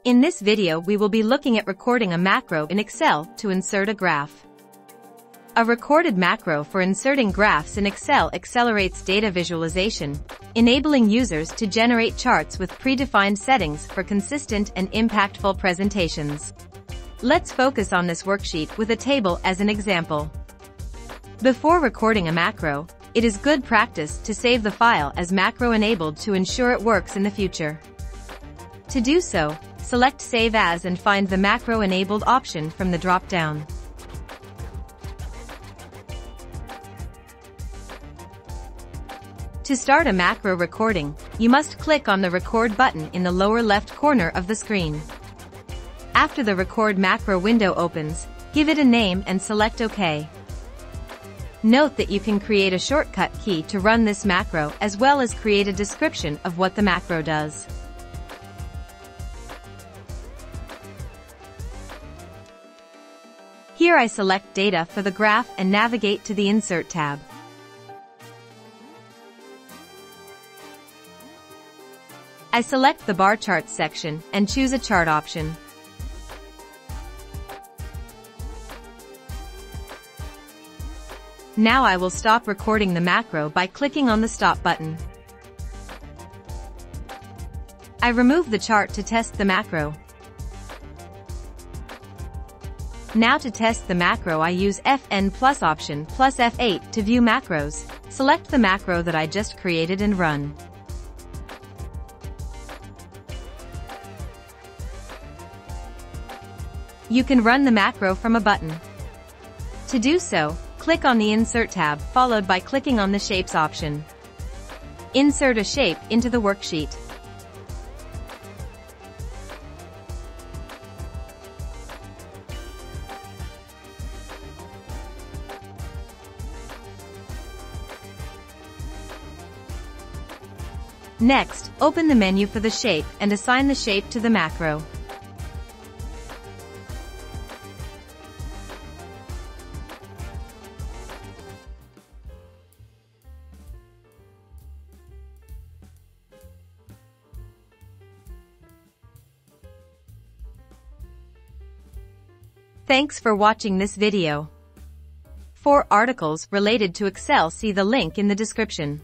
In this video we will be looking at recording a macro in Excel to insert a graph. A recorded macro for inserting graphs in Excel accelerates data visualization, enabling users to generate charts with predefined settings for consistent and impactful presentations. Let's focus on this worksheet with a table as an example. Before recording a macro, it is good practice to save the file as macro-enabled to ensure it works in the future. To do so, select Save As and find the macro-enabled option from the drop-down. To start a macro recording, you must click on the Record button in the lower left corner of the screen. After the Record macro window opens, give it a name and select OK. Note that you can create a shortcut key to run this macro as well as create a description of what the macro does. Here I select Data for the graph and navigate to the Insert tab. I select the Bar Charts section and choose a chart option. Now I will stop recording the macro by clicking on the Stop button. I remove the chart to test the macro. Now to test the macro I use Fn plus option plus F8 to view macros. Select the macro that I just created and run. You can run the macro from a button. To do so, click on the Insert tab followed by clicking on the Shapes option. Insert a shape into the worksheet. Next, open the menu for the shape and assign the shape to the macro. Thanks for watching this video. For articles related to Excel, see the link in the description.